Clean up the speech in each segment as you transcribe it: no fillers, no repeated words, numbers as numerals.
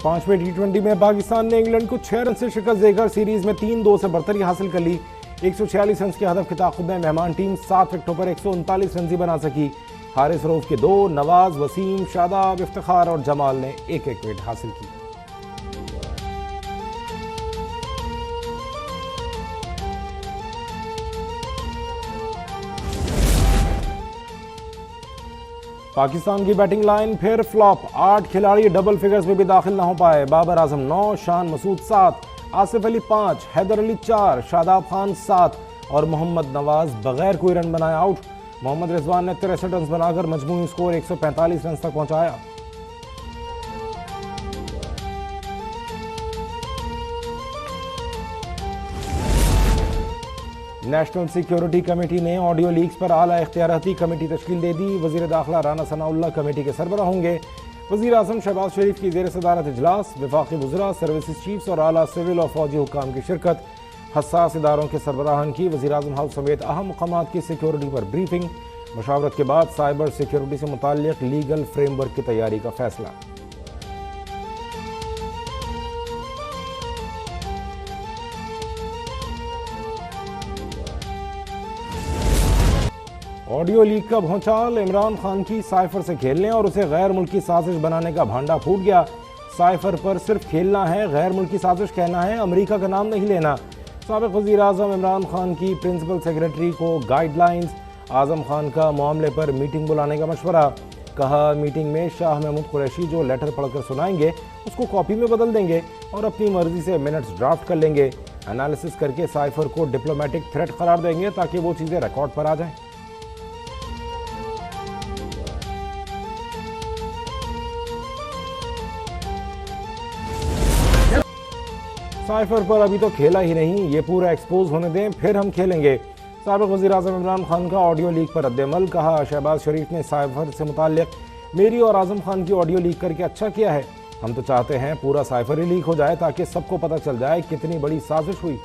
पांचवें T20 में पाकिस्तान ने इंग्लैंड को 6 रन से शिकस्त देकर सीरीज में 3-2 से बढ़तरी हासिल कर ली। 146 रन के हदफ के ताक़ुब में मेहमान टीम 7 विकेटों पर 139 रन ही बना सकी। हारिस रऊफ के 2, नवाज, वसीम, शादाब, इफ्तिखार और जमाल ने एक विकेट हासिल की। पाकिस्तान की बैटिंग लाइन फिर फ्लॉप। 8 खिलाड़ी डबल फिगर्स में भी दाखिल न हो पाए। बाबर आजम 9, शान मसूद 7, आसिफ अली 5, हैदर अली 4, शादाब खान 7 और मोहम्मद नवाज बगैर कोई रन बनाए आउट। मोहम्मद रिजवान ने 63 रन बनाकर मजमूई स्कोर 145 रन तक पहुंचाया। नेशनल सिक्योरिटी कमेटी ने ऑडियो लीक्स पर आला इख्तियाराती कमेटी तश्कील दे दी। वजीर दाखिला राना सनाउल्लाह कमेटी के सरबराह होंगे। वजीर आज़म शहबाज शरीफ की ज़ेर सदारत इजलास, वफाकी वज़रा, सर्विसेज चीफ्स और आला सिविल और फौजी हुक्काम की शिरकत। हसास इदारों के सरबराहान की वज़ीर आज़म हाउस समेत अहम मकामात की सिक्योरिटी पर ब्रीफिंग। मशावरत के बाद साइबर सिक्योरिटी से मुताल्लिक लीगल फ्रेमवर्क की तैयारी का फैसला। ऑडियो लीक का भौचाल। इमरान खान की साइफर से खेलने और उसे गैर मुल्की साजिश बनाने का भांडा फूट गया। साइफर पर सिर्फ खेलना है, गैर मुल्की साजिश कहना है, अमेरिका का नाम नहीं लेना। साबिक वज़ीर आज़म इमरान खान की प्रिंसिपल सेक्रेटरी को गाइडलाइंस। आज़म खान का मामले पर मीटिंग बुलाने का मशवरा। कहा मीटिंग में शाह महमूद कुरैशी जो लेटर पढ़कर सुनाएंगे उसको कॉपी में बदल देंगे और अपनी मर्जी से मिनट्स ड्राफ्ट कर लेंगे। एनालिसिस करके साइफर को डिप्लोमेटिक थ्रेट करार देंगे ताकि वो चीज़ें रिकॉर्ड पर आ जाएं। साइफर पर अभी तो खेला ही नहीं, ये पूरा एक्सपोज होने दें फिर हम खेलेंगे। साबिक वज़ीर आज़म इमरान खान का ऑडियो लीक पर रद्द-ए-अमल। कहा शहबाज शरीफ ने साइफर से मुताल्लिक मेरी और आज़म खान की ऑडियो लीक करके अच्छा किया है। हम तो चाहते हैं पूरा साइफर ही लीक हो जाए ताकि सबको पता चल जाए कितनी बड़ी साजिश हुई।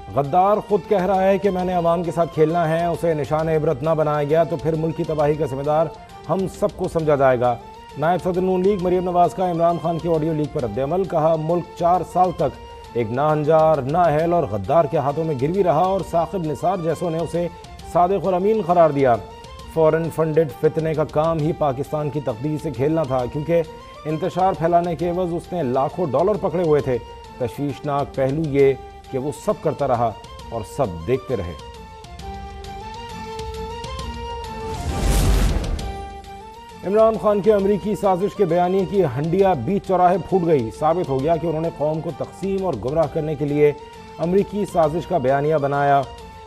गद्दार खुद कह रहा है कि मैंने अवाम के साथ खेलना है, उसे निशान इबरत न बनाया गया तो फिर मुल्क की तबाही का जिम्मेदार हम सबको समझा जाएगा। नायब सदर नून लीग मरियम नवाज का इमरान खान की ऑडियो लीक पर रद्द-ए-अमल। कहा मुल्क 4 साल तक एक नाहंजार, नाअहल और गद्दार के हाथों में गिरवी रहा और साकिब निसार जैसों ने उसे सादिक और अमीन करार दिया। फॉरेन फंडेड फितने का काम ही पाकिस्तान की तकदीर से खेलना था क्योंकि इंतशार फैलाने के एवज उसने लाखों डॉलर पकड़े हुए थे। तशवीशनाक पहलू ये कि वो सब करता रहा और सब देखते रहे। इमरान खान के अमरीकी साजिश के बयानी की हंडिया बीच चौराहे फूट गई। साबित हो गया कि उन्होंने कौम को तकसीम और गुमराह करने के लिए अमरीकी साजिश का बयानिया बनाया।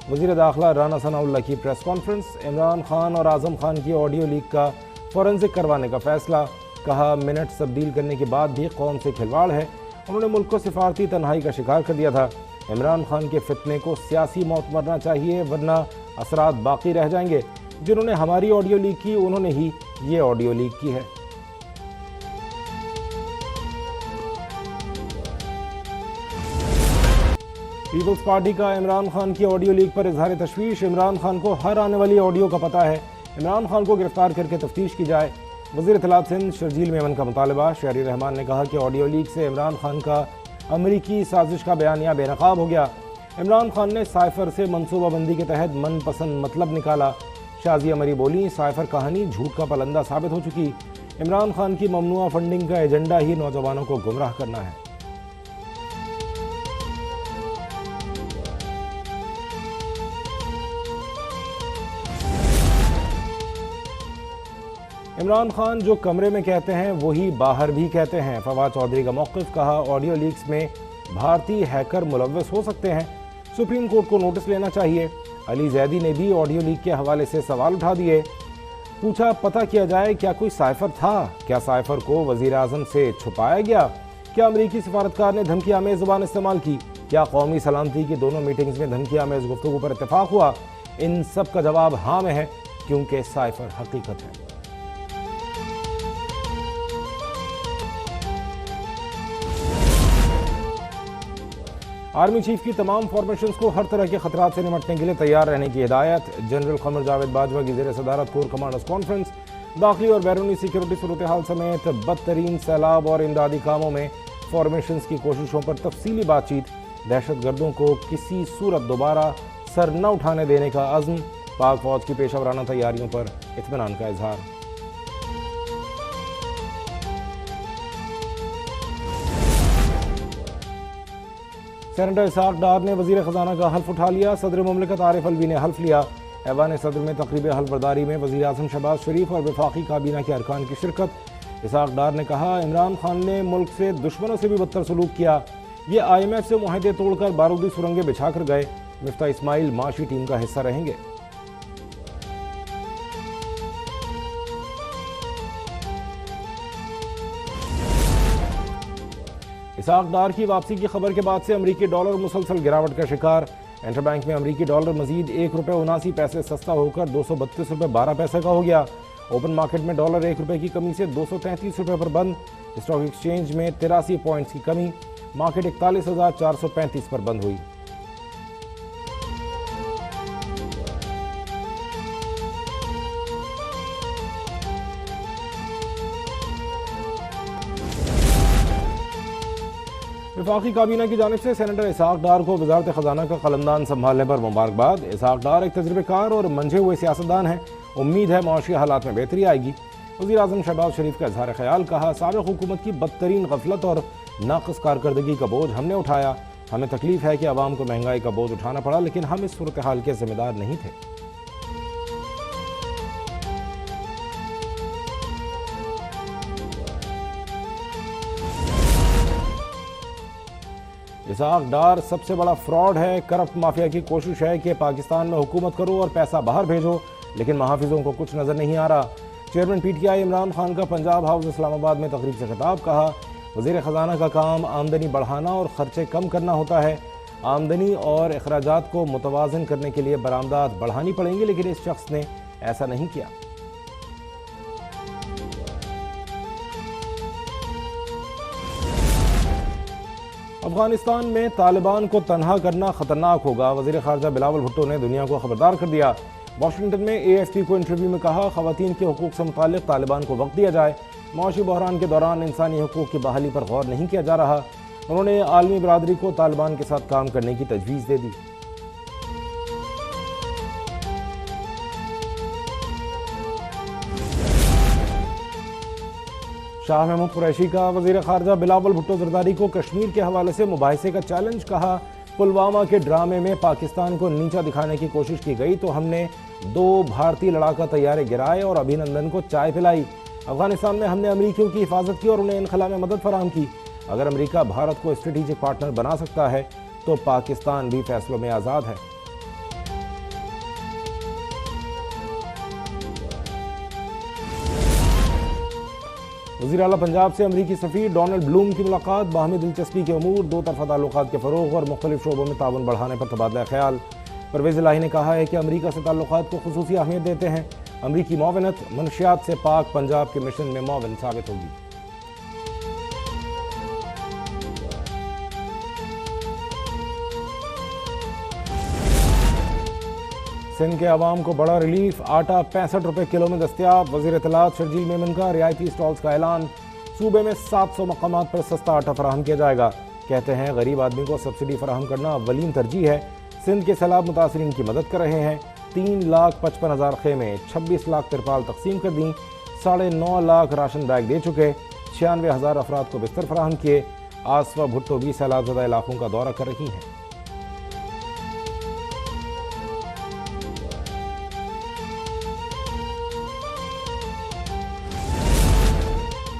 वज़ीर दाखिला राना सनाउल्लाह की प्रेस कॉन्फ्रेंस। इमरान खान और आज़म खान की ऑडियो लीक का फॉरेंसिक करवाने का फैसला। कहा मिनट्स तब्दील करने के बाद भी कौम से खिलवाड़ है। उन्होंने मुल्क को सिफारती तन्हाई का शिकार कर दिया था। इमरान खान के फितने को सियासी मौत मरना चाहिए वरना असरात बाकी रह जाएंगे। जिन्होंने हमारी ऑडियो लीक की उन्होंने ही ये ऑडियो लीक की है। पीपल्स पार्टी का इमरान खान की ऑडियो लीक पर इजहार तशवीश। इमरान खान को हर आने वाली ऑडियो का पता है। इमरान खान को गिरफ्तार करके तफ्तीश की जाए। वज़ीर इत्तलात सिंध शर्जील मेमन का मुतालबा। शहरी रहमान ने कहा कि ऑडियो लीक से इमरान खान का अमरीकी साजिश का बयानिया बेनकाब हो गया। इमरान खान ने साइफर से मनसूबाबंदी के तहत मनपसंद मतलब निकाला। शाजिया मरी बोली साइफर कहानी झूठ का पलंदा साबित हो चुकी। इमरान खान की ममनुआ फंडिंग का एजेंडा ही नौजवानों को गुमराह करना है। इमरान खान जो कमरे में कहते हैं वही बाहर भी कहते हैं। फवाद चौधरी का मौक़िफ़। कहा ऑडियो लीक्स में भारतीय हैकर मुलव्वस हो सकते हैं, सुप्रीम कोर्ट को नोटिस लेना चाहिए। अली जैदी ने भी ऑडियो लीक के हवाले से सवाल उठा दिए। पूछा पता किया जाए क्या कोई साइफर था, क्या साइफर को वज़ीर आज़म से छुपाया गया, क्या अमरीकी सफारतकार ने धमकी आमेज़ ज़ुबान इस्तेमाल की, क्या कौमी सलामती की दोनों मीटिंग्स में धमकी आमेज़ गुफ्तगू पर इत्तेफाक हुआ। इन सब का जवाब हाँ में है क्योंकि साइफर हकीकत है। आर्मी चीफ की तमाम फॉर्मेशंस को हर तरह के खतरात से निपटने के लिए तैयार रहने की हिदायत। जनरल क़मर जावेद बाजवा की ज़ेर सदारत कोर कमांडर्स कॉन्फ्रेंस दाखिली और बैरूनी सिक्योरिटी सूरत हाल समेत बदतरीन सैलाब और इमदादी कामों में फॉर्मेशंस की कोशिशों पर तफसीली बातचीत। दहशत गर्दों को किसी सूरत दोबारा सर न उठाने देने का अज़्म। पाक फौज की पेशावराना तैयारियों पर इत्मीनान का इजहार। सेनेटर इसाक डार ने वज़ीर ख़जाना का हल्फ उठा लिया। सदर मुमलिकत आरिफ अलवी ने हल्फ लिया। ऐवान सदर में तकरीब हल्फबरदारी में वज़ीर आज़म शहबाज शरीफ और वफाकी काबीना के अरकान की शिरकत। इसाक डार ने कहा, इमरान खान ने मुल्क से दुश्मनों से भी बदतर सलूक किया। ये IMF से मुआहदे तोड़कर बारूदी सुरंगें बिछा कर गए। मिफ्ता इस्माइल माशी टीम का हिस्सा रहेंगे। इसाक डार की वापसी की खबर के बाद से अमरीकी डॉलर मुसलसल गिरावट का शिकार। इंटरबैंक में अमरीकी डॉलर मजीद ₹1.79 सस्ता होकर ₹232.12 का हो गया। ओपन मार्केट में डॉलर ₹1 की कमी से ₹233 पर बंद। स्टॉक एक्सचेंज में 83 पॉइंट्स की कमी, मार्केट 41,435 पर बंद हुई। वफाकी काबीना की जानिब से सेनेटर इसाक डार को वजारत ख़जाना का कलमदान संभालने पर मुबारकबाद। इसाक डार एक तजुर्बेकार और मंझे हुए सियासतदान हैं। उम्मीद है माशी हालात में बेहतरी आएगी। वज़ीर आज़म शहबाज शरीफ का इज़हार ख्याल। कहा, साबिक़ हुकूमत की बदतरीन गफलत और नाक़िस कारकर्दगी का बोझ हमने उठाया। हमें तकलीफ है कि आवाम को महंगाई का बोझ उठाना पड़ा, लेकिन हम इस सूरत हाल के जिम्मेदार नहीं थे। इसाक डार सबसे बड़ा फ्रॉड है। करप्ट माफिया की कोशिश है कि पाकिस्तान में हुकूमत करो और पैसा बाहर भेजो, लेकिन महाफिजों को कुछ नजर नहीं आ रहा। चेयरमैन PTI इमरान खान का पंजाब हाउस इस्लामाबाद में तकरीब से खिताब। कहा, वज़ीर ख़जाना का काम आमदनी बढ़ाना और ख़र्चे कम करना होता है। आमदनी और अखराजात को मुतवाज़न करने के लिए बरामदात बढ़ानी पड़ेंगी, लेकिन इस शख्स ने ऐसा नहीं किया। अफगानिस्तान में तालिबान को तनहा करना खतरनाक होगा। वज़ीर ख़ारजा बिलावल भुट्टो ने दुनिया को खबरदार कर दिया। वाशिंगटन में AFP को इंटरव्यू में कहा, ख़वातीन के हुकूक से मुताल्लिक़ तालिबान को वक्त दिया जाए। मआशी बहरान के दौरान इंसानी हुकूक की बहाली पर गौर नहीं किया जा रहा। उन्होंने आलमी बरादरी को तालिबान के साथ काम करने की तजवीज़ दे दी। शाह महमूद कुरैशी का वज़ीर ख़ारजा बिलावल भुट्टो ज़रदारी को कश्मीर के हवाले से मुबाहिसे का चैलेंज। कहा, पुलवामा के ड्रामे में पाकिस्तान को नीचा दिखाने की कोशिश की गई तो हमने 2 भारतीय लड़ाका तैयारे गिराए और अभिनंदन को चाय पिलाई। अफगानिस्तान में हमने अमरीकियों की हिफाजत की और उन्हें इनखला में मदद फराहम की। अगर अमरीका भारत को स्ट्रेटेजिक पार्टनर बना सकता है तो पाकिस्तान भी फैसलों में आज़ाद है। वज़ीर आला पंजाब से अमरीकी सफ़ीर डोनाल्ड ब्लूम की मुलाकात। बाहमी दिलचस्पी के अमूर, 2 तरफ़ा ताल्लुकात के फ़रोग़ और मुख्तलिफ शोबों में ताउन बढ़ाने पर तबादला ख्याल। परवेज़ इलाही ने कहा है कि अमरीका से ताल्लुकात को खुसूसी अहमियत देते हैं। अमरीकी मुआवनत मनशियात से पाक पंजाब के मिशन में मुआवन साबित होगी। सिंध के अवाम को बड़ा रिलीफ। आटा 65 रुपये किलो में दस्तियाब। वज़ीर इत्तलात शर्जील मेमन का रियायती स्टॉल्स का ऐलान। सूबे में 700 मकामात पर सस्ता आटा फराहम किया जाएगा। कहते हैं, गरीब आदमी को सब्सिडी फराहम करना अव्वलीन तरजीह है। सिंध के सैलाब मुतासरीन की मदद कर रहे हैं। 3,55,000 खेमे, 26 लाख तिरपाल तकसीम कर दी। 9.5 लाख राशन बैग दे चुके। 96,000 अफराद को बिस्तर फराहम किए। आसफा भुट्टो भी सैलाब ज़दा इलाकों का दौरा कर रही हैं।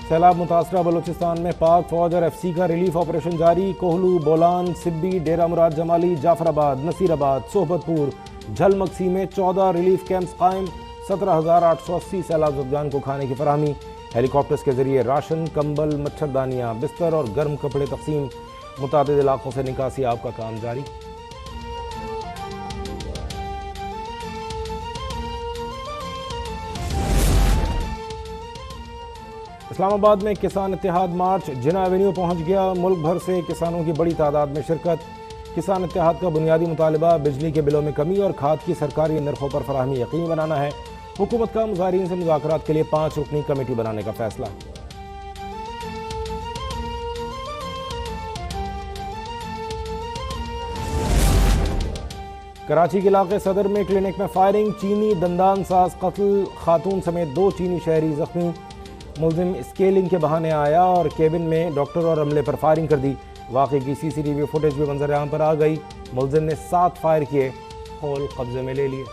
सैलाब मुतासरा बलूचिस्तान में पाक फौज और FC का रिलीफ ऑपरेशन जारी। कोहलू, बोलान, सिब्बी, डेरा मुराद जमाली, जाफराबाद, नसीराबाद, सोहबतपुर, झलमक्सी में 14 रिलीफ कैंप्स कायम। 17,880 सैलाब ज़दगान को खाने की फराहमी। हेलीकॉप्टर्स के जरिए राशन, कंबल, मच्छरदानियाँ, बिस्तर और गर्म कपड़े तकसीम। मुतादिद इलाकों से निकासी आब का काम जारी। इस्लामाबाद में किसान इत्तेहाद मार्च जिना एवेन्यू पहुंच गया। मुल्क भर से किसानों की बड़ी तादाद में शिरकत। किसान इत्तेहाद का बुनियादी मुतालबा बिजली के बिलों में कमी और खाद की सरकारी नरखों पर फराहमी यकीनी बनाना है। हुकूमत का मुजाहिरीन से मुज़ाकरात के लिए 5 रुकनी कमेटी बनाने का फैसला। कराची के इलाके सदर में क्लिनिक में फायरिंग, चीनी दंदान साज कत्ल, खातून समेत 2 चीनी शहरी जख्मी। मुलजिम स्केलिंग के बहाने आया और केबिन में डॉक्टर और अमले पर फायरिंग कर दी। वाक़े की CCTV फुटेज भी मंजर आम पर आ गई। मुलजिम ने 7 फायर किए, होल कब्जे में ले लिए।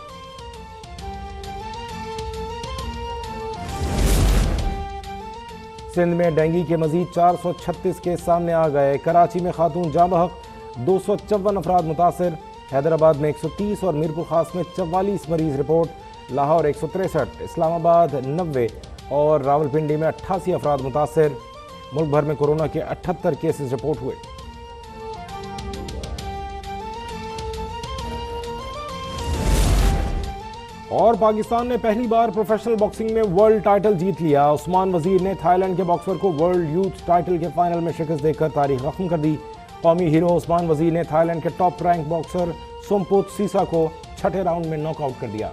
सिंध में डेंगू के मजीद 436 केस सामने आ गए। कराची में खातून जाँ बहक, 254 अफराद मुतासर। हैदराबाद में 130 और मीरपुर खास में 44 मरीज रिपोर्ट। लाहौर 163, इस्लामाबाद 90 और रावलपिंडी में 88 अफराद मुतासर। मुल्क भर में कोरोना के 78 केसेस रिपोर्ट हुए। और पाकिस्तान ने पहली बार प्रोफेशनल बॉक्सिंग में वर्ल्ड टाइटल जीत लिया। उस्मान वजीर ने थाईलैंड के बॉक्सर को वर्ल्ड यूथ टाइटल के फाइनल में शिकस्त देकर तारीख रकम कर दी। कौमी हीरो उस्मान वजीर ने थाईलैंड के टॉप रैंक बॉक्सर सोमपुत सीसा को छठे राउंड में नॉकआउट कर दिया।